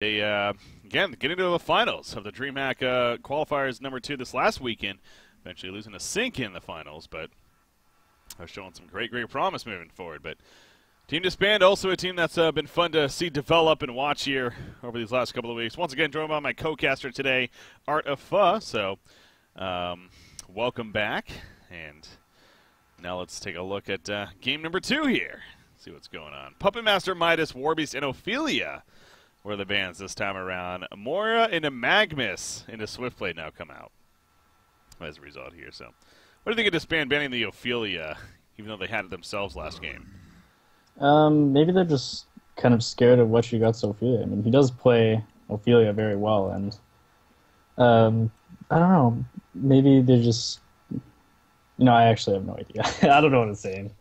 They again getting to the finals of the DreamHack qualifiers number 2 this last weekend. Eventually losing to Sync in the finals, but are showing some great promise moving forward. But Team DsBn, also a team that's been fun to see develop and watch here over these last couple of weeks. Once again, joined by my co-caster today, Art of Pho. So, welcome back, and now let's take a look at game number 2 here. See what's going on. Puppet Master, Midas, Warbeast, and Ophelia were the bans this time around. Moira and Magmus into Swiftblade now come out as a result here. So, what do you think of DsBn banning the Ophelia, even though they had it themselves last game? Maybe they're just kind of scared of what she got to Ophelia. I mean, he does play Ophelia very well, and I don't know. Maybe they're just... I actually have no idea. I don't know what it's saying.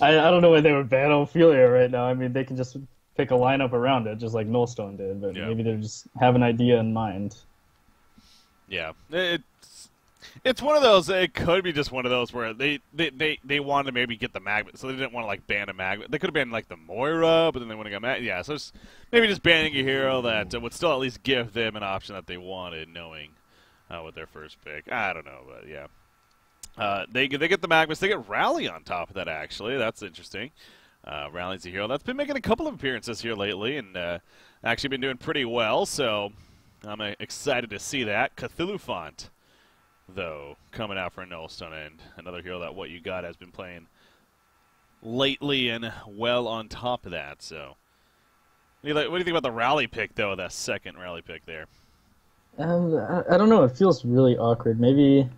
I don't know why they would ban Ophelia right now. I mean, they can just pick a lineup around it, just like Nullstone did, but yeah. Maybe they just have an idea in mind. Yeah, it's one of those. It could be just one of those where they wanted to maybe get the Magnet, so they didn't want to like ban a Magnet. They could have banned like the Moira, but then they want to go Magnet. Yeah, so it's maybe just banning a hero that would still at least give them an option that they wanted, knowing with their first pick. I don't know, but yeah, they get the Magnus. They get Rally on top of that. Actually, that's interesting. Rally's a hero that's been making a couple of appearances here lately, and actually been doing pretty well. So I'm excited to see that. Cthulhu Font, though, coming out for Nullstone, and another hero that What You Got has been playing lately and well on top of that. So, what do you think about the Rally pick, though, that second Rally pick there? I don't know. It feels really awkward. Maybe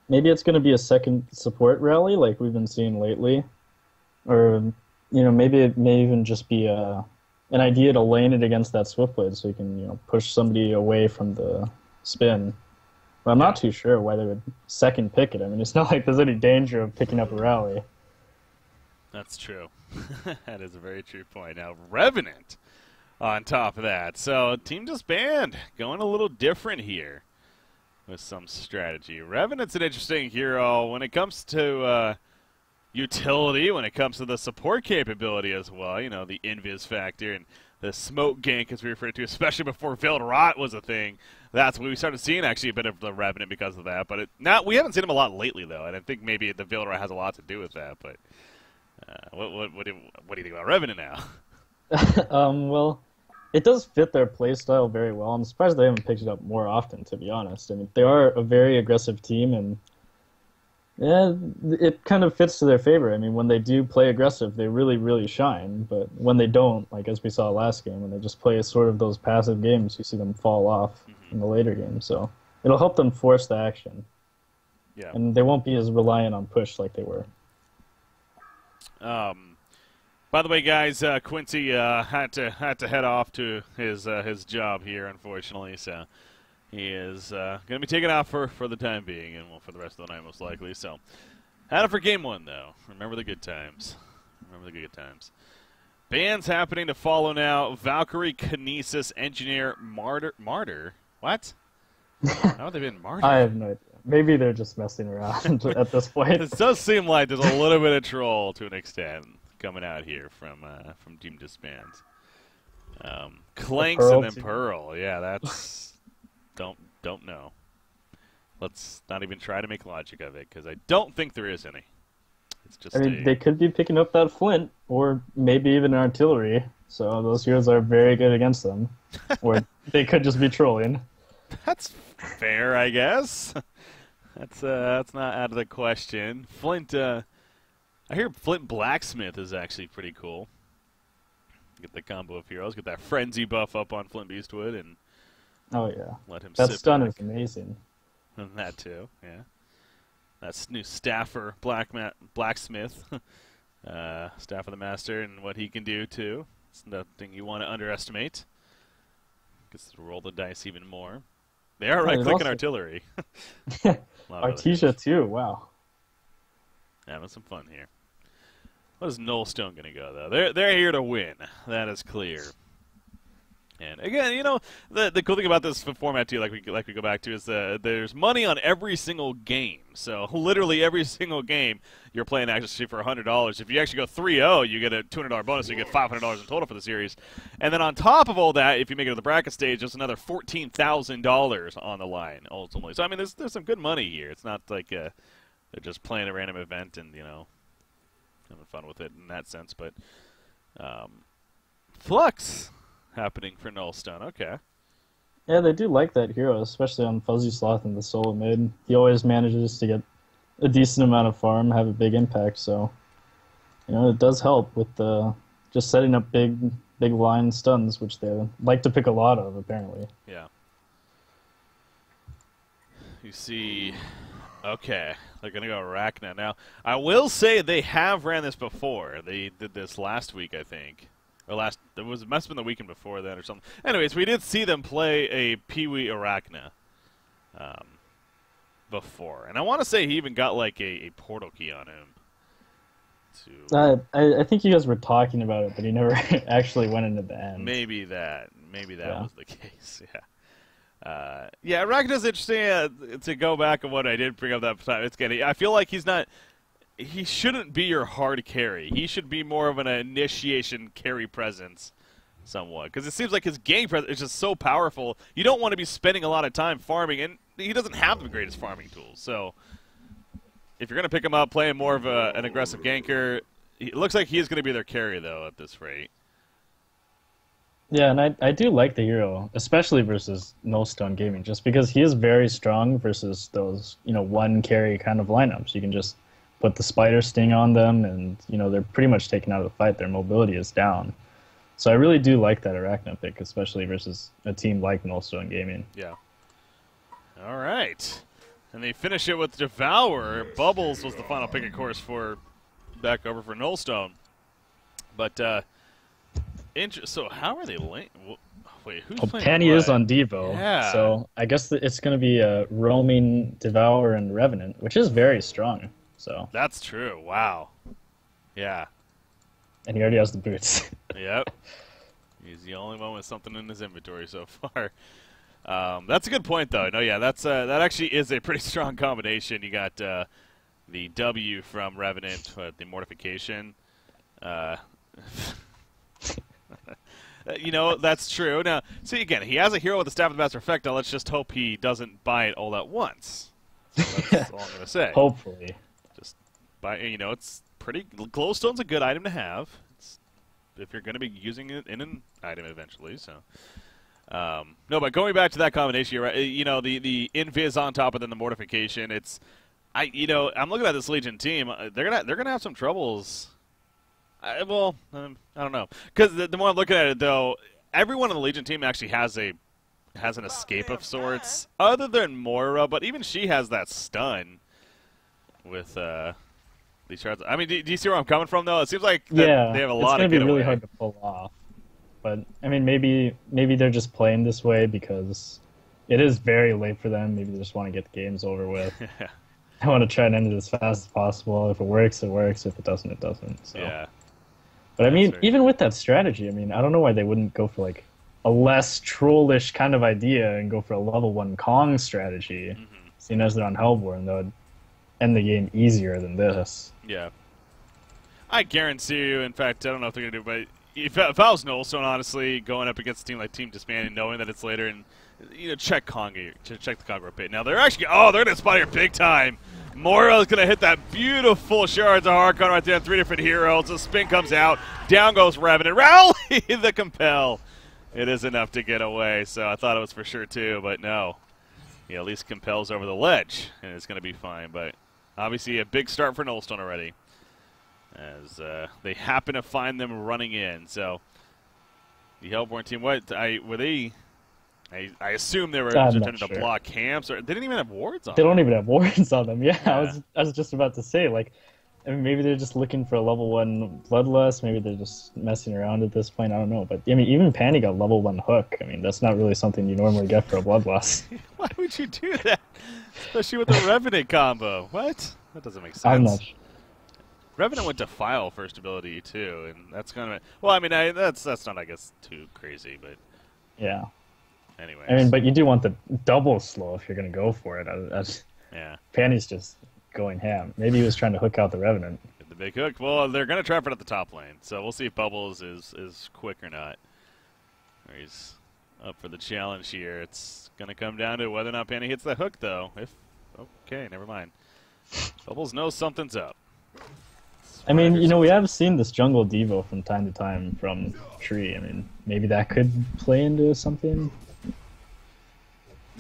it's going to be a second support Rally like we've been seeing lately. Or, maybe it may even just be an idea to lane it against that Swiftblade so you can, push somebody away from the spin. But I'm not too sure why they would second pick it. I mean, it's not like there's any danger of picking up a Rally. That's true. That is a very true point. Now, Revenant on top of that. So, Team DsBn going a little different here with some strategy. Revenant's an interesting hero when it comes to utility, when it comes to the support capability as well. The invis factor and the smoke gank, as we refer to, especially before Veiled Rot was a thing. That's when we started seeing actually a bit of the Revenant because of that. But we haven't seen him a lot lately, though, and I think maybe the Veiled Rot has a lot to do with that. But what do you think about Revenant now? Well, it does fit their playstyle very well. I'm surprised they haven't picked it up more often, to be honest. I mean, they are a very aggressive team, and yeah, it kind of fits to their favor. I mean, when they do play aggressive, they really, really shine. But when they don't, like as we saw last game, when they just play sort of those passive games, you see them fall off in the later games. So it'll help them force the action. Yeah. And they won't be as reliant on push like they were. By the way, guys, Quincy had to head off to his job here, unfortunately. So he is going to be taken out for the time being, and for the rest of the night most likely. So had it for game 1, though. Remember the good times. Remember the good times. Bans happening to follow now. Valkyrie, Kinesis, Engineer, Martyr. What? How have they been Martyr? I have no idea. Maybe they're just messing around at this point. It does seem like there's a little bit of troll to an extent coming out here from Team DsBn. Clanks and then Pearl. Yeah, that's don't know. Let's not even try to make logic of it because I don't think there is any. It's just they could be picking up that Flint or maybe even artillery. So those heroes are very good against them. Or they could just be trolling. That's fair, I guess. That's not out of the question. Flint. I hear Flint Blacksmith is actually pretty cool. Get the combo of heroes, get that frenzy buff up on Flint Beastwood, and oh yeah, let him. That sit stun back. is amazing. And that too, yeah. That's new Staffer Blacksmith, Staff of the Master, and what he can do too. It's nothing you want to underestimate. Gets to roll the dice even more. They are right-clicking artillery. Artesia too. Wow. Having some fun here. What is Nullstone going to go, though? They're here to win. That is clear. And again, you know, the cool thing about this format too, like we go back to, is there's money on every single game. So literally every single game you're playing actually for $100. If you actually go 3-0, you get a $200 bonus, so you get $500 in total for the series. And then on top of all that, if you make it to the bracket stage, there's another $14,000 on the line ultimately. So I mean, there's some good money here. It's not like they're just playing a random event and, you know, having fun with it in that sense. But Flux happening for Nullstone. Okay. Yeah, they do like that hero, especially on Fuzzy Sloth in the solo mid. He always manages to get a decent amount of farm, have a big impact, so you know it does help with just setting up big line stuns, which they like to pick a lot of apparently. Yeah. You see, okay, they're gonna go Arachna now. I will say they have ran this before. They did this last week, I think. Or must have been the weekend before that or something. Anyways, we did see them play a Pee-wee Arachna before. And I want to say he even got like a portal key on him. I think you guys were talking about it, but he never actually went into the end. Maybe that was the case, yeah. Yeah, Arachna's interesting to go back on what I did bring up that time. It's getting, I feel like he shouldn't be your hard carry. He should be more of an initiation carry presence somewhat. Because it seems like his gang presence is just so powerful. You don't want to be spending a lot of time farming, and he doesn't have the greatest farming tools. So if you're going to pick him up playing more of an aggressive ganker, it looks like he is going to be their carry, though, at this rate. Yeah, and I do like the hero, especially versus Nullstone Gaming, just because he is very strong versus those, you know, one carry kind of lineups. You can just put the spider sting on them, and you know they're pretty much taken out of the fight. Their mobility is down, so I really do like that Arachna pick, especially versus a team like Nullstone Gaming. Yeah. All right, and they finish it with Devour. Bubbles was the final pick, of course, for back over for Nullstone. But so how are they linked? Wait, who's playing? Penny is on Devo, yeah. So I guess it's going to be a roaming Devour and Revenant, which is very strong. So that's true. Wow. Yeah. And he already has the boots. Yep. He's the only one with something in his inventory so far. That's a good point, though. No, yeah, that actually is a pretty strong combination. You got the W from Revenant, the Mortification. You know, that's true. Now, see, again, he has a hero with the Staff of the Master Effect. Now, let's just hope he doesn't buy it all at once. So that's all I'm going to say. Hopefully. You know, it's pretty. Glowstone's a good item to have. If you're going to be using it in an item eventually. So, no, but going back to that combination, you're right. You know, the invis on top of then the mortification. I'm looking at this Legion team. They're gonna have some troubles. I don't know, because the more I'm looking at it, though, everyone on the Legion team actually has an escape of sorts, other than Moira. But even she has that stun with these shards. I mean, do you see where I'm coming from, though? It seems like they have a lot of it's going to be really hard to pull off. But, I mean, maybe they're just playing this way because it is very late for them. Maybe they just want to get the games over with. Yeah. I want to try and end it as fast as possible. If it works, it works. If it doesn't, it doesn't. So. Yeah. But, I mean, even with that strategy, I mean, I don't know why they wouldn't go for, like, a less trollish kind of idea and go for a level 1 Kong strategy. Mm-hmm. Seeing as they're on Hellborn, that would end the game easier than this. Yeah. I guarantee you, in fact, I don't know if they're going to do it, but if I was Nullstone, honestly, going up against a team like Team DsBn and knowing that it's later, and check the Congo pit. Now they're going to spot here big time. Moira is going to hit that beautiful Shards of Harkon right there on 3 different heroes. The spin comes out. Down goes Revenant. Rally the Compel. It is enough to get away, so I thought it was for sure too, but no. At least Compel's over the ledge, and it's going to be fine. But obviously a big start for Nullstone already, as they happen to find them running in. So the Hellborn team, were they? I assume they were intended to block camps, or they didn't even have wards on them. They don't even have wards on them. Yeah. I was just about to say, like, I mean, maybe they're just looking for a level 1 Bloodlust. Maybe they're just messing around at this point. I don't know. But, I mean, even Panny got level 1 Hook. I mean, that's not really something you normally get for a Bloodlust. Why would you do that? Especially with the Revenant combo. What? That doesn't make sense. I'm not sure. Revenant went to File first ability, too. And that's kind of... Well, I mean, that's not, I guess, too crazy. But Yeah. Anyways. I mean, but you do want the double slow if you're going to go for it. Yeah. Panty's just going ham. Maybe he was trying to hook out the Revenant. Get the big hook. Well, they're going to trap it at the top lane, so we'll see if Bubbles is quick or not. Or he's up for the challenge here. It's going to come down to whether or not Panty hits the hook, though. Okay, never mind. Bubbles knows something's up. I mean, you know, we have seen this jungle Devo from time to time from Tree. I mean, maybe that could play into something.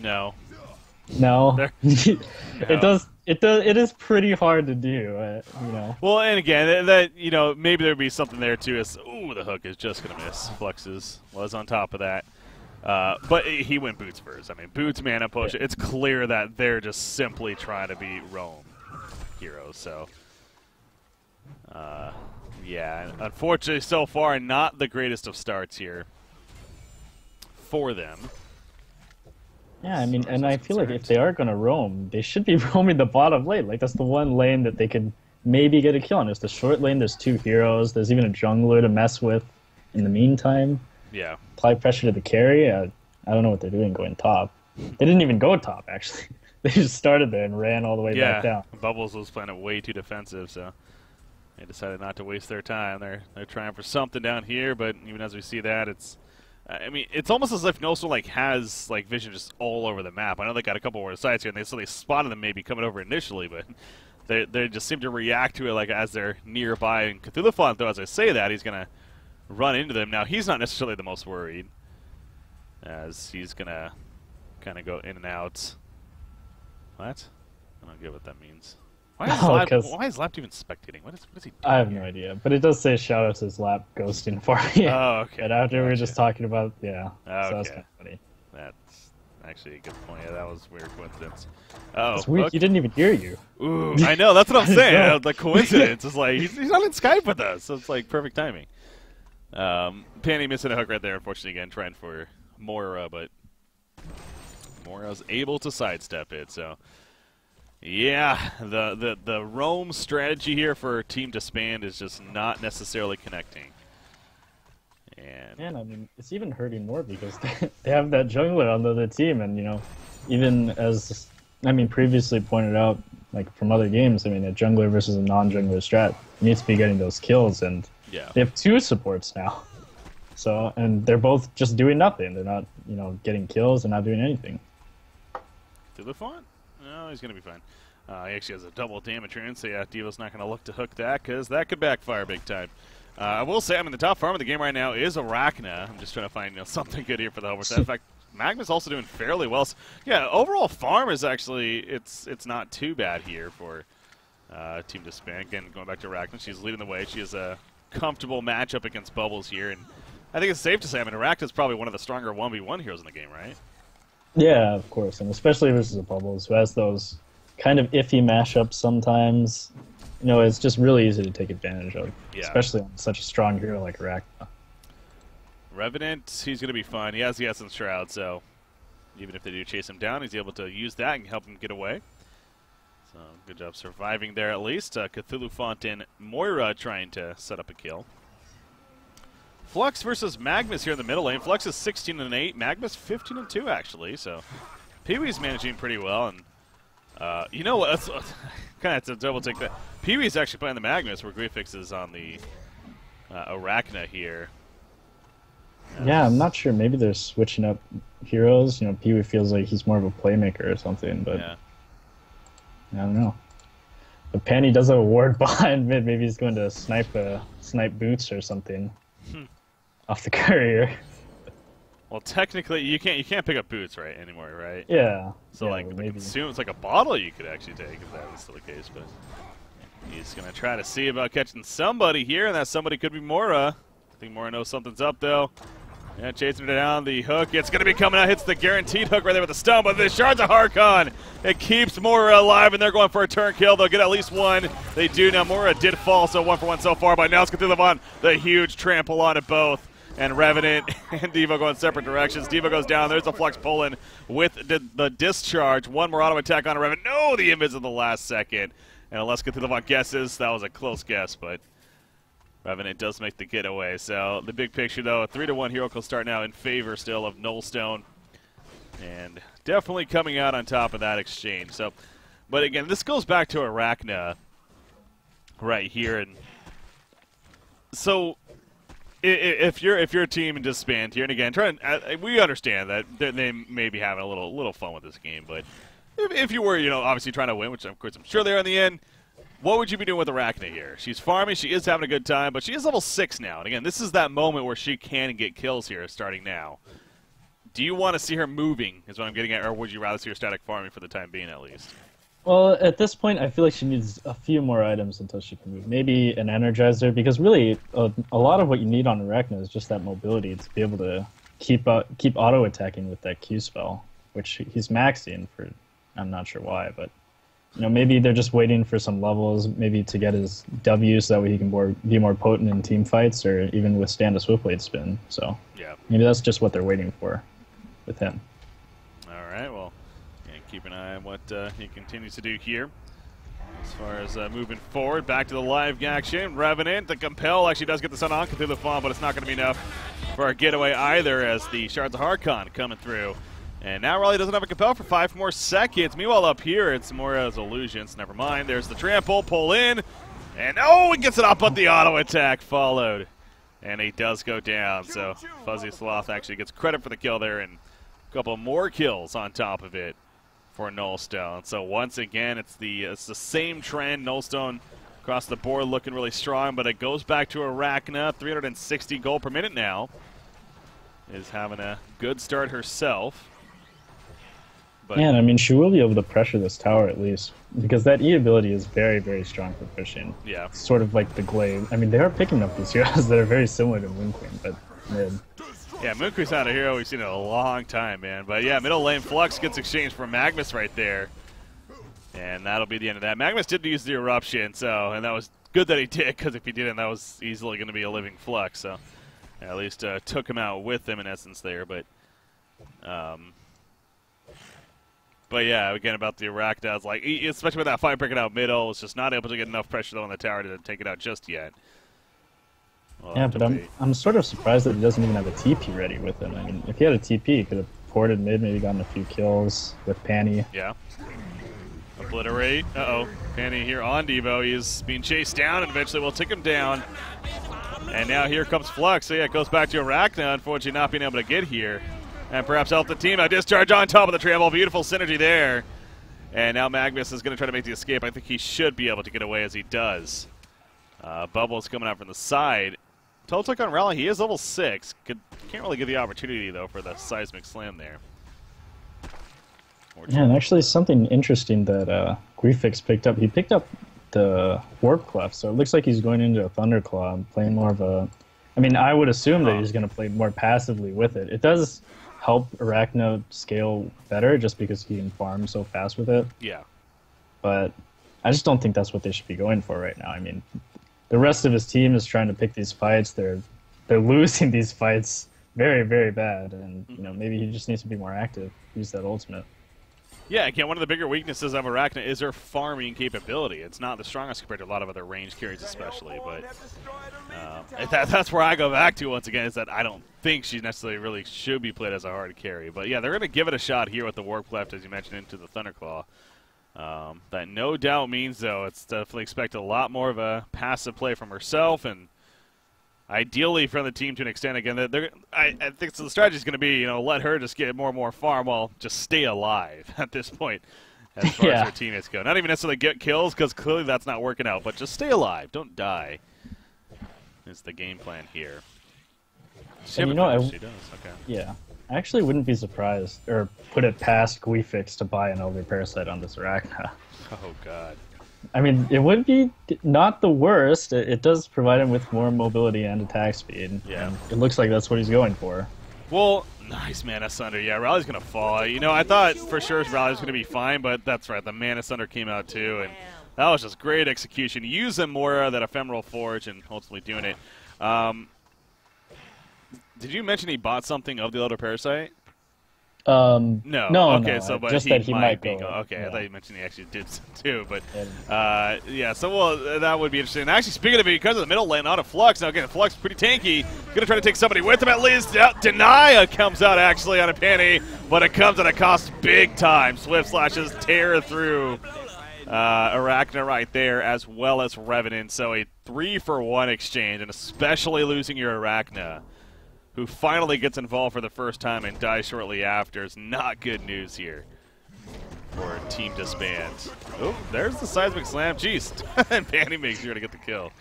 No. No. It No. does. It is pretty hard to do. You know. Well, and again, that maybe there'd be something there too. Is the hook is just gonna miss. Fluxes was on top of that, but he went boots first. I mean, boots mana push. Yeah. It's clear that they're just simply trying to be Rome heroes. So, yeah, unfortunately, so far, not the greatest of starts here for them. Yeah, I mean, and I feel like if they are going to roam, they should be roaming the bottom lane. Like, that's the one lane that they could maybe get a kill on. It's the short lane, there's 2 heroes, there's even a jungler to mess with in the meantime. Yeah. Apply pressure to the carry. I don't know what they're doing going top. They didn't even go top, actually. They just started there and ran all the way back down. Bubbles was playing it way too defensive, so they decided not to waste their time. They're trying for something down here, but even as we see that, it's... I mean, it's almost as if Nostal has vision just all over the map. I know they got a couple more sites here, and they spotted them maybe coming over initially, but they just seem to react to it as they're nearby. And Cthulhuphon, though, as I say that, he's gonna run into them. Now he's not necessarily the most worried, as he's gonna kind of go in and out. What? I don't get what that means. Why is Lap even spectating? What is he doing? I have no idea, but it does say shout out to Lap ghosting for me. Oh, okay. And after we were just talking about, yeah. Okay. So that's kind of funny. That's actually a good point. Yeah, that was a weird coincidence. Oh, It's weird. He didn't even hear you. Ooh, I know. That's what I'm I saying. know. The coincidence is he's not in Skype with us, so it's perfect timing. Panty missing a hook right there, unfortunately, again, trying for Moira, but Moira's able to sidestep it, so... Yeah, the roam strategy here for Team DsBn is just not necessarily connecting. And I mean, it's even hurting more because they have that jungler on the other team, and even as previously pointed out, from other games, a jungler versus a non-jungler strat needs to be getting those kills, and yeah, they have 2 supports now. So, and they're both just doing nothing. They're not, getting kills and not doing anything. Cthulhuphon? No, he's going to be fine. He actually has a double damage turn, so yeah, Devo's not going to look to hook that, because that could backfire big time. I will say, the top farm of the game right now is Arachna. I'm just trying to find something good here for the homer. In fact, Magma's also doing fairly well. So, yeah, overall farm is actually, it's not too bad here for Team DsBn. Again, going back to Arachna, she's leading the way. She has a comfortable matchup against Bubbles here, and I think it's safe to say, Arachna's probably one of the stronger 1v1 heroes in the game, right? Yeah, of course, and especially versus a Bubbles, who has those kind of iffy mashups sometimes. It's just really easy to take advantage of, especially on such a strong hero like Arachna. Revenant, he's going to be fine. He has the Essence Shroud, so even if they do chase him down, he's able to use that and help him get away. So good job surviving there at least. Cthulhuphon and Moira trying to set up a kill. Flux versus Magmus here in the middle lane. Flux is 16-8, Magmus 15-2 actually, so Pee-wee's managing pretty well, and you know what, that's kind of have to double take that. Pee-wee's actually playing the Magmus where Griefix is on the Arachna here. Yeah, I'm not sure. Maybe they're switching up heroes. Pee-wee feels like he's more of a playmaker or something, but yeah. I don't know. But Panty does have a ward behind mid. Maybe he's going to snipe boots or something off the courier. Well, technically, you can't pick up boots anymore, right? Yeah. So yeah, the maybe. consume, it's like a bottle you could actually take if that was still the case. But he's gonna try to see about catching somebody here, and that somebody could be Moira. I think Moira knows something's up though. Yeah, chasing it down the hook. It's gonna be coming out. Hits the guaranteed hook right there with the stun, but the shards of Harkon. It keeps Moira alive, and they're going for a turn kill. They'll get at least one. They do now. Moira did fall, so 1-for-1 so far. But now it's Cthulhuphon. The huge trample on it both. And Revenant and Devo going separate directions. Devo goes down. There's the Flux pulling with the discharge. One more auto attack on Revenant. No, the invis in the last second. And unless Cthulhuphon guesses, that was a close guess. But Revenant does make the getaway. So the big picture, though, a 3-1 hero kill start now in favor still of Nullstone. And definitely coming out on top of that exchange. So, but again, this goes back to Arachna right here. And so if you're a team in DsBn here, and again, we understand that they may be having a little fun with this game, but if you were, obviously trying to win, which of course I'm sure they are in the end, what would you be doing with Arachna here? She's farming, she is having a good time, but she is level 6 now. And again, this is that moment where she can get kills here starting now. Do you want to see her moving, is what I'm getting at, or would you rather see her static farming for the time being at least? Well, at this point, I feel like she needs a few more items until she can move. Maybe an Energizer, because really, a lot of what you need on Arachna is just that mobility to be able to keep auto-attacking with that Q spell, which he's maxing for, I'm not sure why, but maybe they're just waiting for some levels, maybe to get his W so that way he can be more potent in team fights or even withstand a Swiftblade spin. So yeah, maybe that's just what they're waiting for with him. All right, well, keep an eye on what he continues to do here. As far as moving forward, back to the live action. Revenant, the compel actually does get the Sun on through the farm, but it's not going to be enough for a getaway either as the Shards of Harkon coming through. And now Raleigh doesn't have a compel for 5 more seconds. Meanwhile, up here, it's Moira's illusions. Never mind. There's the trample, pull in, and oh, he gets it off, but the auto attack followed. And he does go down, so Fuzzy Sloth actually gets credit for the kill there, and a couple more kills on top of it for Nullstone. So once again, it's the same trend. Nullstone across the board looking really strong, but it goes back to Arachna. 360 gold per minute now. Is having a good start herself. But yeah, and I mean, she will be able to pressure this tower at least, because that E ability is very, very strong for pushing. Yeah. It's sort of like the glaive. I mean, they are picking up these heroes that are very similar to Moon Queen, but mid. Yeah, Moon Queen's not a hero we've seen in a long time, man. But yeah, middle lane Flux gets exchanged for Magnus right there. And that'll be the end of that. Magnus did use the eruption, and that was good that he did, because if he didn't, that was easily going to be a living Flux. So yeah, at least took him out with him in essence there. But yeah, again, about the Arachna, like, especially with that fight breaking out middle, it's just not able to get enough pressure on the tower to take it out just yet. Yeah, but I'm sort of surprised that he doesn't even have a TP ready with him. I mean, if he had a TP, he could have ported mid, maybe gotten a few kills with Panny. Yeah. Obliterate. Uh-oh. Panny here on Devo. He's being chased down, and eventually we'll take him down. And now here comes Flux. So yeah, it goes back to Arachna, unfortunately not being able to get here. And perhaps help the team. A discharge on top of the trample. Beautiful synergy there. And now Magnus is going to try to make the escape. I think he should be able to get away as he does. Bubbles coming out from the side. Total on Rally, he is level 6. Can't really get the opportunity, though, for the seismic slam there. Yeah, and actually something interesting that Griefix picked up. He picked up the Warp Clef, so it looks like he's going into a Thunderclaw and playing more of a... I mean, I would assume that he's going to play more passively with it. It does help Arachna scale better just because he can farm so fast with it. Yeah. But I just don't think that's what they should be going for right now. I mean, the rest of his team is trying to pick these fights. They're losing these fights very, very bad, and maybe he just needs to be more active. Use that ultimate. Yeah, again, one of the bigger weaknesses of Arachna is her farming capability. It's not the strongest compared to a lot of other range carries, especially. But that's where I go back to once again, is that I don't think she necessarily really should be played as a hard carry. But yeah, they're going to give it a shot here with the Warp Cleft, as you mentioned, into the Thunderclaw. That no doubt means, though, it's definitely expect a lot more of a passive play from herself, and ideally from the team to an extent. Again, I think so the strategy is going to be, let her just get more and more farm while just stay alive at this point as far as her teammates go. Not even necessarily get kills, because clearly that's not working out, but just stay alive. Don't die is the game plan here. She does. Okay. Yeah. I actually wouldn't be surprised, or put it past Griefix to buy an Elder Parasite on this Arachna. Oh, God. I mean, it would be not the worst. It does provide him with more mobility and attack speed. Yeah. And it looks like that's what he's going for. Well, nice Mana Sunder. Yeah, Raleig's going to fall. I thought for sure Raleigh was going to be fine, but that's right. The Mana Sunder came out too, and that was just great execution. Using Moira, that Ephemeral Forge, and ultimately doing it. Did you mention he bought something of the Elder Parasite? No. No, Okay, no, so but just he that he might be go. Okay, Yeah. I thought you mentioned he actually did too, but And, yeah. So well, that would be interesting. And actually, speaking of it, because of the middle lane, on a Flux now. Again, Flux pretty tanky. Gonna try to take somebody with him at least. Denia comes out actually on a penny, but it comes at a cost big time. Swift slashes tear through Arachna right there, as well as Revenant. So a 3-for-1 exchange, and especially losing your Arachna, who finally gets involved for the first time and dies shortly after, is not good news here for Team DsBn. Oh, there's the seismic slam. Jeez, and Panny makes sure to get the kill.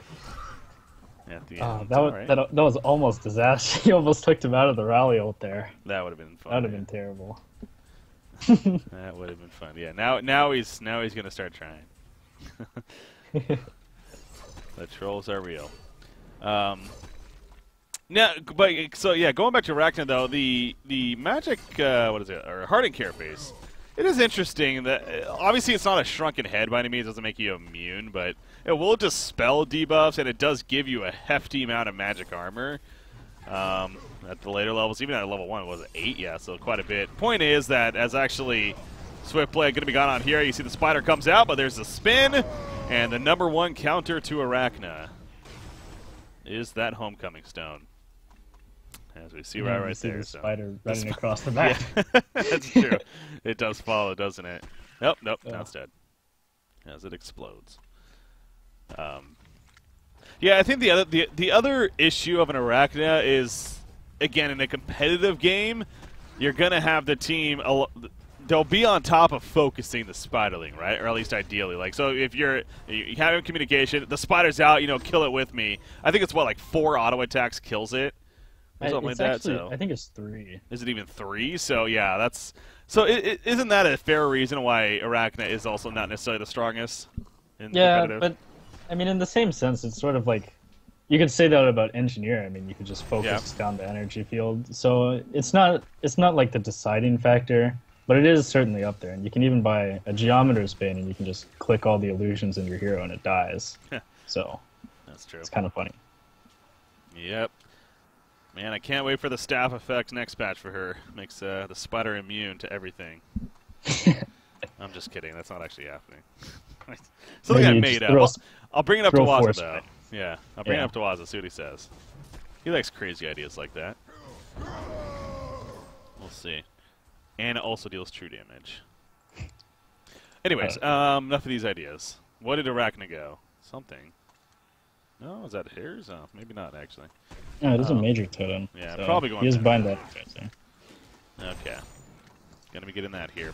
At the end. that was almost disaster. He almost took him out of the rally out there. That would have been fun. That would have been terrible. That would have been fun. Yeah, now he's gonna start trying. The trolls are real. Now, but so yeah, going back to Arachna though, the magic what is it, or Hardened Carapace? It is interesting that obviously it's not a shrunken head by any means, it doesn't make you immune, but it will dispel debuffs and it does give you a hefty amount of magic armor. At the later levels, even at level 1, was it 8? Yeah, so quite a bit. Point is that as actually Swiftblade going to be gone on here, you see the spider comes out, but there's a spin, and the #1 counter to Arachna is that homecoming stone. As we see right there. The So. spider running across the map. Yeah. That's true. It does follow, doesn't it? Nope, now it's dead. As it explodes. Yeah, I think the other issue of an Arachna is, again, in a competitive game, you're gonna have the team. They'll be on top of focusing the spiderling, right? Or at least ideally. Like, so if you have communication, the spider's out, kill it with me. I think it's what, like 4 auto attacks kills it. Or something like that. So I think it's 3. Is it even 3? So yeah, that's isn't that a fair reason why Arachna is also not necessarily the strongest in competitive? But I mean, in the same sense, it's sort of like you could say that about Engineer. I mean, you could just focus down the energy field. So it's not like the deciding factor, but it is certainly up there. And you can even buy a Geometer's Bane, and you can just click all the illusions in your hero, and it dies. So that's true. It's kind of funny. Yep. Man, I can't wait for the staff effect next patch for her. Makes the spider immune to everything. I'm just kidding. That's not actually happening. Something I made up. I'll bring it up to Waza, though. Yeah, I'll bring it up to Waza, see what he says. He likes crazy ideas like that. We'll see. And it also deals true damage. Anyways, enough of these ideas. What did Arachna go? Something. No, is that hers? Oh, maybe not, actually. No, it is a major totem. Yeah, so probably going he is back. bind that. Okay. Gonna be getting that here.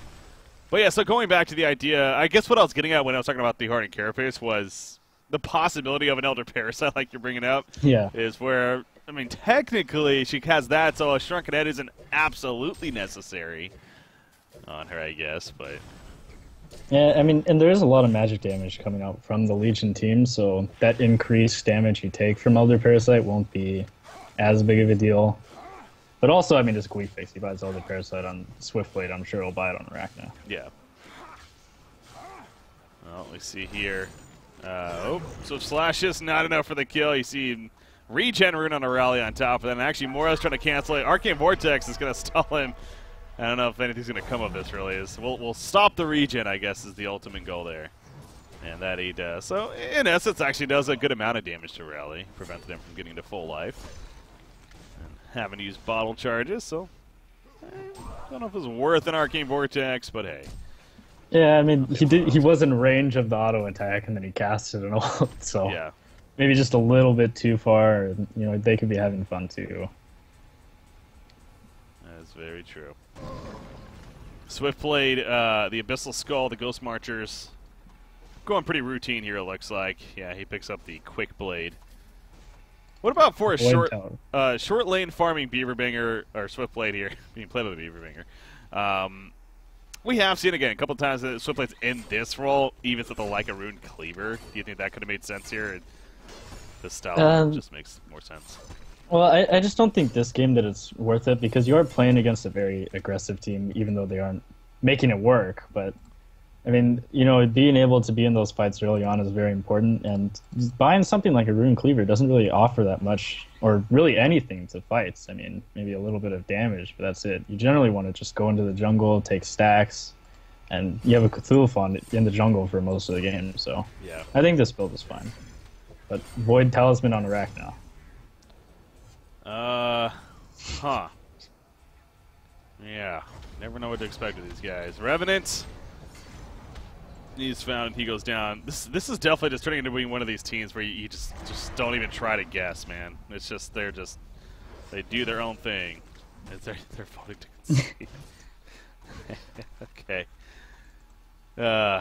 But yeah, so going back to the idea, I guess what I was getting at when I was talking about the Hardened Carapace was the possibility of an Elder Parasite, like you're bringing up. Yeah. Is where, I mean, technically she has that, so a Shrunken Head isn't absolutely necessary on her, I guess, but... Yeah, I mean, and there is a lot of magic damage coming out from the Legion team, so that increased damage you take from Elder Parasite won't be as big of a deal. But also, I mean, just Gui Fix. He buys Elder Parasite on Swiftblade. I'm sure he'll buy it on Arachna. Yeah. Well, we see here. So Slash is not enough for the kill. You see Regen Rune on a rally on top of that. And actually, Mora's trying to cancel it. Arcane Vortex is going to stall him. I don't know if anything's going to come of this, really. We'll stop the regen, I guess, is the ultimate goal there. And that he does. So, in essence, actually does a good amount of damage to Rally. Prevents them from getting to full life. And having to use bottle charges, so... I don't know if it's worth an Arcane Vortex, but hey. Yeah, I mean, he was in range of the auto attack, and then he casted it all. So yeah. Maybe just a little bit too far. They could be having fun, too. That is very true. Swiftblade, the Abyssal Skull, the Ghost Marchers. Going pretty routine here, it looks like. Yeah, he picks up the Quick Blade. What about for a short lane farming Beaverbanger, or Swiftblade here, being played by the Beaverbanger? We have seen, again, a couple times that Swiftblade's in this role, even with the Like a Rune Cleaver. Do you think that could have made sense here? This style just makes more sense. Well, I just don't think this game that it's worth it, because you are playing against a very aggressive team, even though they aren't making it work. But I mean, being able to be in those fights early on is very important, and buying something like a Rune Cleaver doesn't really offer that much, or really anything to fights. I mean, maybe a little bit of damage, but that's it. You generally want to just go into the jungle, take stacks, and you have a Cthulhu Font in the jungle for most of the game, so Yeah. I think this build is fine. But Void Talisman on Arachna. Huh. Yeah. Never know what to expect of these guys. Revenant. He's found. He goes down. This is definitely just turning into being one of these teams where you just don't even try to guess, man. It's just they do their own thing. They're voting to concede. Okay.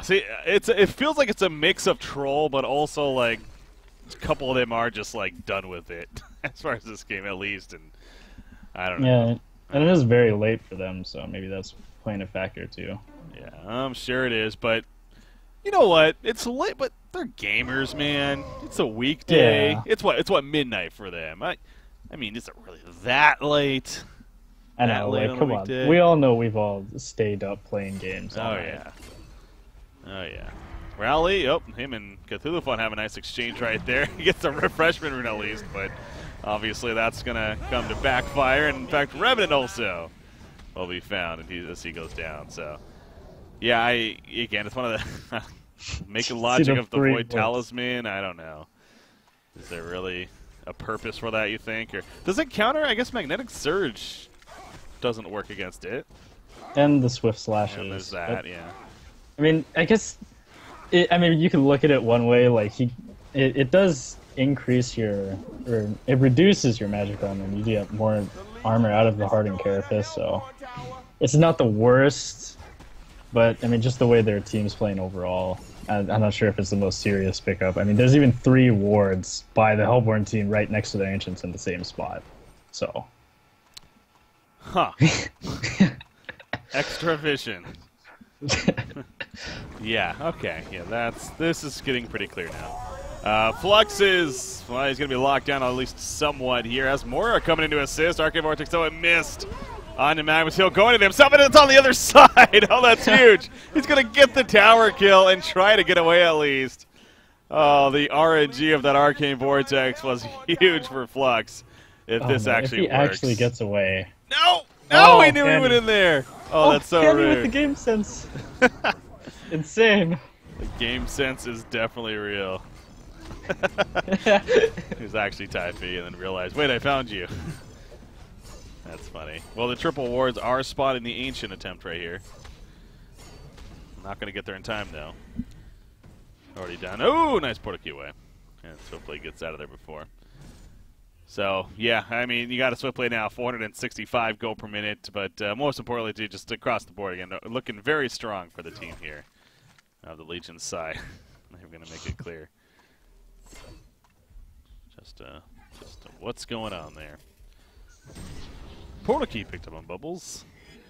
See, it feels like it's a mix of troll, but also like a couple of them are just like done with it as far as this game at least, and I don't know. Yeah, and it is very late for them, so maybe that's playing a factor too. Yeah, I'm sure it is, but you know what? It's late, but they're gamers, man. It's a weekday. Yeah. It's what midnight for them. I mean, is it really that late? I know, late like, on a come on. weekday? We all know we've all stayed up playing games all Oh night. yeah. Oh yeah. Rally. Oh, him and Cthulhu Fun have a nice exchange right there. He gets a refreshment rune at least, but obviously that's gonna come to backfire. And in fact, Revenant also will be found, and as he goes down. So yeah, again, it's one of the making logic of the Void Talisman. I don't know. Is there really a purpose for that, you think, or does it counter? I guess Magnetic Surge doesn't work against it. And the Swift Slashes. And there's that, yeah. I mean, I guess, you can look at it one way, like, it does increase or it reduces your magic element. You get more armor out of the Hardened Carapace, so it's not the worst, but, I mean, just the way their team's playing overall, I'm not sure if it's the most serious pickup. I mean, there's even 3 wards by the Hellborn team right next to the Ancients in the same spot, so... Huh. Extra vision. Yeah, okay. Yeah, this is getting pretty clear now. Flux he's going to be locked down at least somewhat here. As Moira coming in to assist. Arcane Vortex, though, it missed. On to Magnus Hill going to himself, and it's on the other side. Oh, that's huge. He's going to get the tower kill and try to get away at least. Oh, the RNG of that Arcane Vortex was huge for Flux. If this actually works. If he actually gets away. No! No, he knew he went in there. Oh, that's so Kenny rude. with the game sense. Insane. The game sense is definitely real. He was actually Typhy and then realized, wait, I found you. That's funny. Well, the triple wards are spotting the Ancient attempt right here. Not going to get there in time, though. Already done. Oh, nice portal key away. And hopefully gets out of there before. So, yeah, I mean, you got a swift play now, 465 go per minute, but most importantly, just across the board again, looking very strong for the team here of the Legion's side. They're going to make it clear. Just what's going on there. Portal key picked up on Bubbles.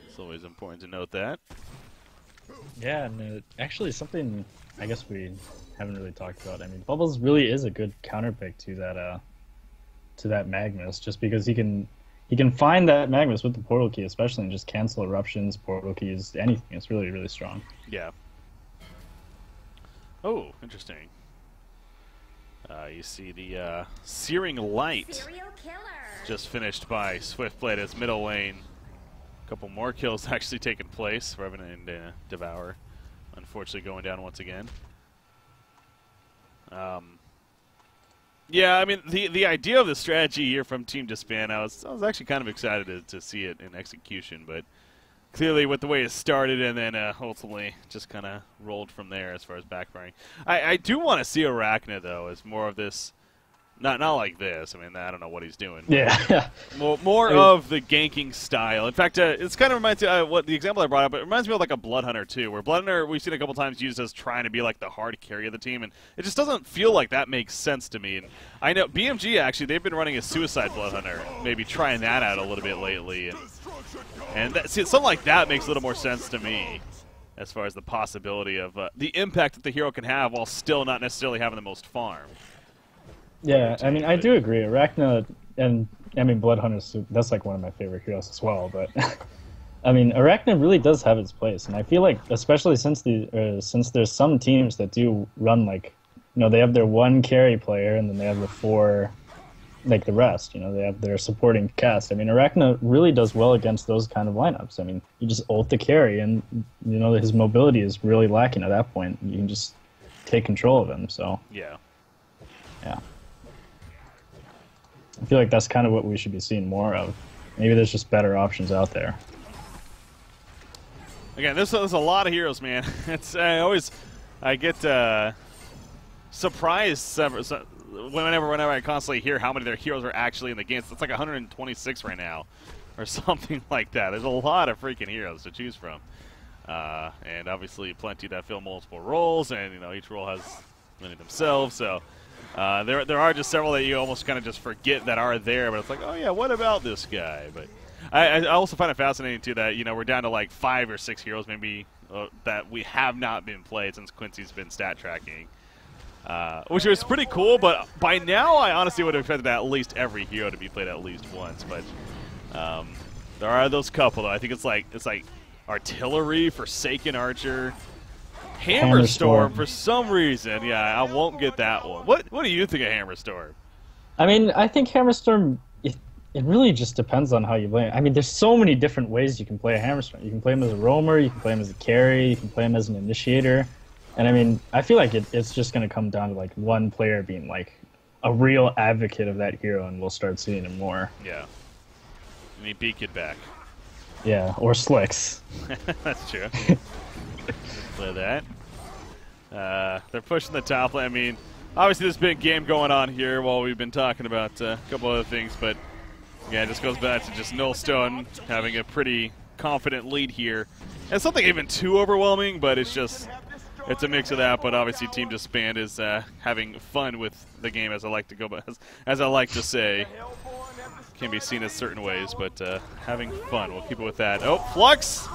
It's always important to note that. Yeah, and actually something I guess we haven't really talked about. I mean, Bubbles really is a good counter pick to that Magnus, just because he can find that Magnus with the portal key, especially, and just cancel eruptions, portal keys, anything. It's really, really strong. Yeah. Oh, interesting. You see the Searing Light just finished by Swiftblade as middle lane. A couple more kills actually taking place. Revenant and Devour, unfortunately, going down once again. Yeah, I mean, the idea of the strategy here from Team DsBn, I was actually kind of excited to see it in execution, but clearly with the way it started and then ultimately just kind of rolled from there as far as backfiring. I do want to see Arachna, though, as more of this, not like this. I mean, I don't know what he's doing. Yeah. More of the ganking style. In fact, it's kind of reminds me what the example I brought up. It reminds me of like a Blood Hunter too, where Blood Hunter we've seen a couple times used as trying to be like the hard carry of the team, and it just doesn't feel like that makes sense to me. And I know BMG actually they've been running a Suicide Blood Hunter, maybe trying that out a little bit lately, and something like that makes a little more sense to me, as far as the possibility of the impact that the hero can have while still not necessarily having the most farm. Yeah, I mean, I do agree. Arachna and, I mean, Blood Hunter, that's like one of my favorite heroes as well, but I mean, Arachna really does have its place, and I feel like, especially since there's some teams that do run like, they have their one carry player, and then they have the four, like the rest. They have their supporting cast. I mean, Arachna really does well against those kind of lineups. I mean, you just ult the carry, and his mobility is really lacking at that point. You can just take control of him. So yeah. I feel like that's kind of what we should be seeing more of. Maybe there's just better options out there. Again, there's a lot of heroes, man. I get surprised whenever I constantly hear how many of their heroes are actually in the game. It's like 126 right now, or something like that. There's a lot of freaking heroes to choose from, and obviously plenty that fill multiple roles, and each role has many themselves. So there are just several that you almost kind of just forget that are there, but it's like, oh yeah, what about this guy? But I also find it fascinating too that we're down to like 5 or 6 heroes maybe that we have not been played since Quincy's been stat tracking, which was pretty cool. But by now, I honestly would have expected at least every hero to be played at least once. But there are those couple though. I think it's like Artillery, Forsaken Archer, Hammerstorm for some reason. Yeah, I won't get that one. What do you think of Hammerstorm? I mean, I think Hammerstorm, it really just depends on how you play it. I mean, there's so many different ways you can play a Hammerstorm. You can play him as a roamer, you can play him as a carry, you can play him as an initiator. And I mean, I feel like it's just going to come down to like one player being like a real advocate of that hero, and we'll start seeing him more. Yeah. You need Beakid back. Yeah, or Slicks. That's true. Play that. They're pushing the top lane. I mean, obviously there's been a game going on here while we've been talking about a couple other things, but yeah, it just goes back to just Nullstone having a pretty confident lead here. And it's nothing even too overwhelming, but it's a mix of that. But obviously Team DsBn is having fun with the game, as I like to say. Can be seen as certain ways, but having fun. We'll keep it with that. Oh, Flux!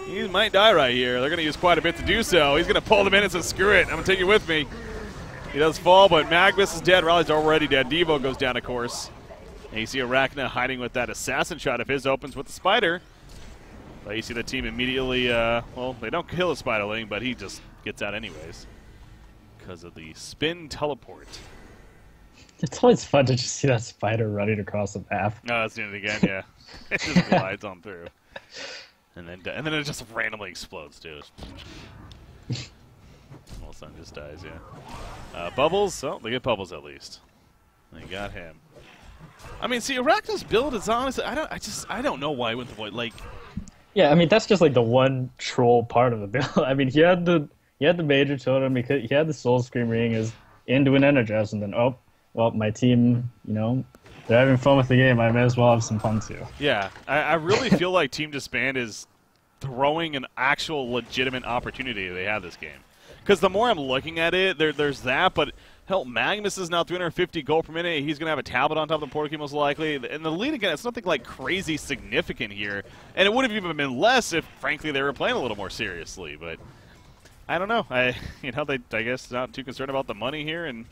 He might die right here. They're going to use quite a bit to do so. He's going to pull the minutes and screw it. I'm going to take you with me. He does fall, but Magnus is dead. Raleig's already dead. Devo goes down, of course. And you see Arachna hiding with that assassin shot of his, opens with the spider. But you see the team immediately, well, they don't kill the spiderling, but he just gets out anyways because of the spin teleport. It's always fun to just see that spider running across the map. Oh, that's doing it again, yeah. It just glides on through. And then it just randomly explodes, too. All of a sudden just dies, yeah. Bubbles? Oh, they get Bubbles at least. They got him. I mean, see, Arachna's build is honestly, I don't know why he went to Void. Like, yeah, I mean, that's just like the one troll part of the build. I mean, he had the Major Totem, he had the Soul Scream Ring as into an Energize, and then, oh, well, my team, they're having fun with the game. I may as well have some fun too. Yeah, I really feel like Team DsBn is throwing an actual legitimate opportunity they have this game. Because the more I'm looking at it, there's that, but hell, Magnus is now 350 gold per minute. He's going to have a tablet on top of the portal key most likely. And the lead, again, it's nothing like crazy significant here. And it would have even been less if, frankly, they were playing a little more seriously. But I don't know. I guess not too concerned about the money here and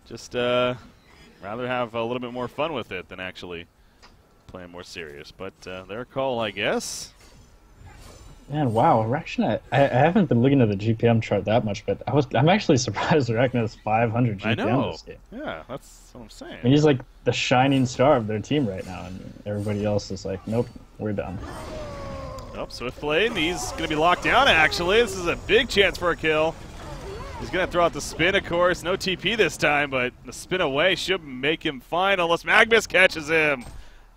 just rather have a little bit more fun with it than actually playing more serious. But their call, I guess. Man, wow, Arachna, I haven't been looking at the GPM chart that much, but I'm actually surprised Arachna has 500 GPM I know. this game. Yeah, that's what I'm saying. I mean, he's like the shining star of their team right now, and everybody else is like, nope, we're done. Oh, Swiftblade, he's going to be locked down, actually. This is a big chance for a kill. He's going to throw out the spin, of course. No TP this time, but the spin away should make him fine unless Magnus catches him.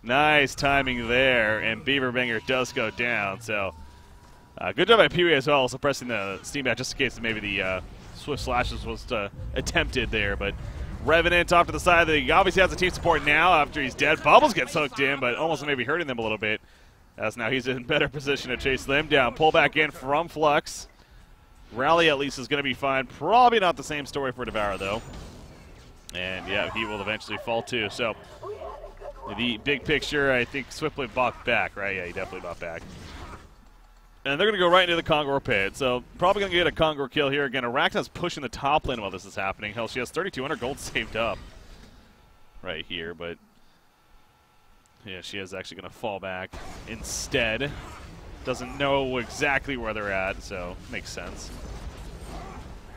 Nice timing there, and Beaverbanger does go down, so... good job by Pee-wee as well, suppressing the steam back just in case maybe the Swift Slashes was attempted there. But Revenant off to the side. He obviously has the team support now after he's dead. Bubbles gets hooked in, but almost maybe hurting them a little bit. As now he's in better position to chase them down. Pull back in from Flux. Rally at least is going to be fine. Probably not the same story for Devour though. And yeah, he will eventually fall too. So the big picture, I think Swiftblade bought back, right? Yeah, he definitely bought back. And they're going to go right into the Kongor pit. So probably going to get a Kongor kill here. Again, Arachna's pushing the top lane while this is happening. Hell, she has 3,200 gold saved up right here. But Yeah, she is actually going to fall back instead. Doesn't know exactly where they're at, so makes sense.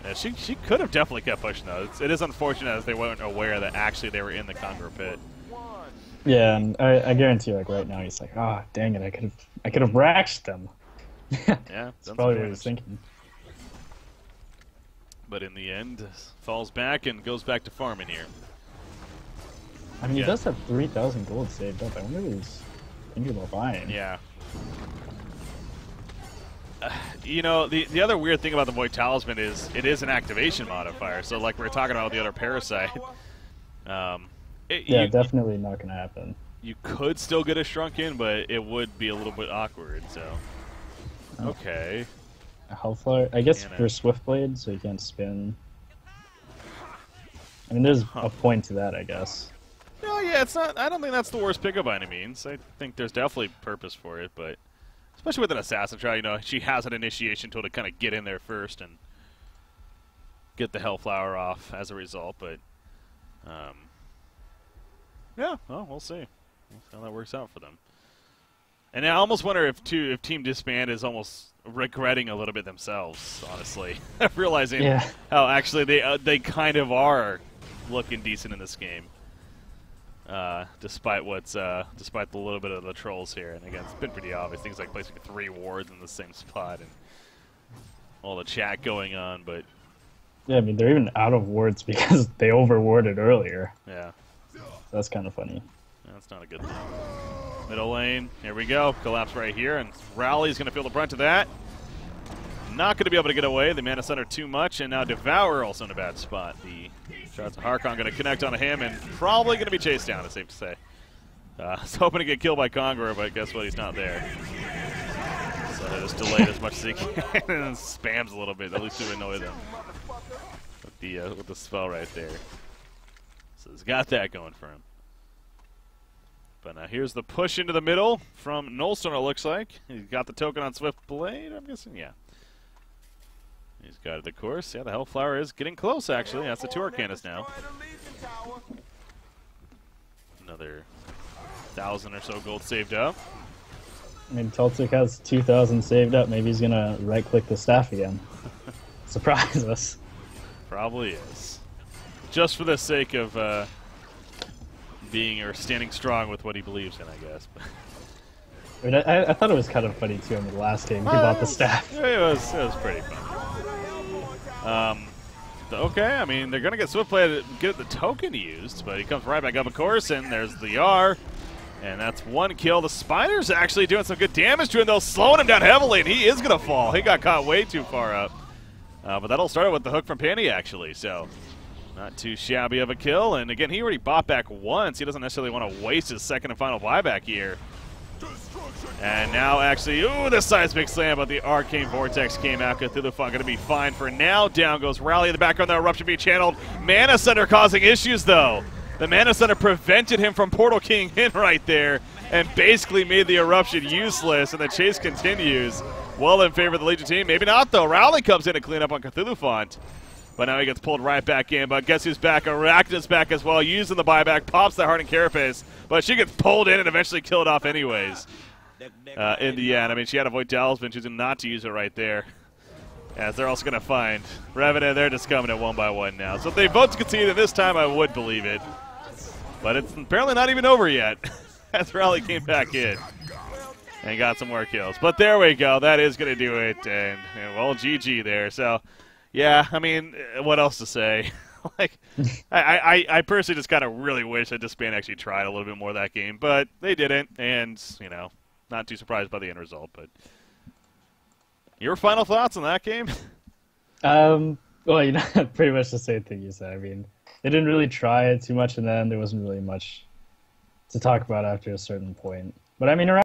Yeah, she could have definitely kept pushing, though. It is unfortunate as they weren't aware that actually they were in the Congo pit. Yeah, and I guarantee, like right now, he's like, "Ah, oh, dang it! I could have racked them." Yeah, that's probably what he's thinking. But in the end, falls back and goes back to farming here. I mean, he does have 3,000 gold saved up. I wonder if he's thinking about buying. Yeah. You know, the other weird thing about the Void Talisman is it is an activation modifier. So, like we were talking about with the other Parasite. Definitely not going to happen. You could still get a Shrunken, but it would be a little bit awkward, so... Okay. A Hellflower? I guess for Swiftblade, so you can't spin. I mean, there's a point to that, I guess. No, yeah, it's not... I don't think that's the worst pickup by any means. I think there's definitely purpose for it, but... Especially with an Assassin Trial, you know, she has an initiation tool to kind of get in there first and get the Hellflower off as a result, but... yeah, well, we'll see. We'll see how that works out for them. And I almost wonder if Team DsBn is almost regretting a little bit themselves, honestly. Realizing how actually they kind of are looking decent in this game. Despite despite the little bit of the trolls here. And again, it's been pretty obvious. Things like placing 3 wards in the same spot and all the chat going on, but... Yeah, I mean, they're even out of wards because they over-warded earlier. Yeah. So that's kind of funny. That's not a good thing. Middle lane, here we go. Collapse right here, and Rowley's going to feel the brunt of that. Not going to be able to get away. The Mana Center too much, and now Devour also in a bad spot. The shots of Harkon going to connect onto him, and probably going to be chased down, it's safe to say. I was hoping to get killed by Conqueror, but guess what? He's not there. So they just delayed as much as he can, and spams a little bit, at least to annoy them. With the spell right there. So he's got that going for him. But now here's the push into the middle from Nullstone, it looks like. He's got the token on Swiftblade, I'm guessing, yeah. He's got it, of course. Yeah, the Hellflower is getting close, actually. That's the 2 Arcanist now. Another 1,000 or so gold saved up. I mean, Tultik has 2,000 saved up. Maybe he's going to right-click the staff again. Surprise us. Probably is. Just for the sake of being or standing strong with what he believes in, I guess. I mean, I thought it was kind of funny, too, in the last game. He bought the staff. It was pretty fun. Okay, I mean, they're going to get Swiftblade to get the token used, but he comes right back up, of course, and there's the R. And that's 1 kill. The Spider's actually doing some good damage to him, though, slowing him down heavily, and he is going to fall. He got caught way too far up. But that'll start with the hook from Penny, actually, so not too shabby of a kill. And again, he already bought back once. He doesn't necessarily want to waste his second and final buyback here. And now, actually, ooh, the seismic slam, but the Arcane Vortex came out. Cthulhu Font going to be fine for now. Down goes Rally in the background. The Eruption being channeled. Mana Center causing issues, though. The Mana Center prevented him from Portal King in right there and basically made the Eruption useless, and the chase continues. Well in favor of the Legion team. Maybe not, though. Rowley comes in to clean up on Cthulhu Font. But now he gets pulled right back in. But guess who's back? Arachna's back as well, using the buyback. Pops that Hardened Carapace. But she gets pulled in and eventually killed off anyways. In the end. I mean, she had a Void Talisman, choosing not to use it right there. As they're also going to find Revenant. They're just coming at 1 by 1 now. So if they vote to concede, this time I would believe it. But it's apparently not even over yet. As Rowley came back in. And got some more kills. But there we go. That is going to do it. And, well, GG there. So, yeah, I mean, what else to say? Like, I personally just kind of really wish that DsBn actually tried a little bit more that game. But they didn't. And, you know, not too surprised by the end result. But your final thoughts on that game? Well, you know, pretty much the same thing you said. I mean, they didn't really try it too much, and then there wasn't really much to talk about after a certain point. But, I mean, around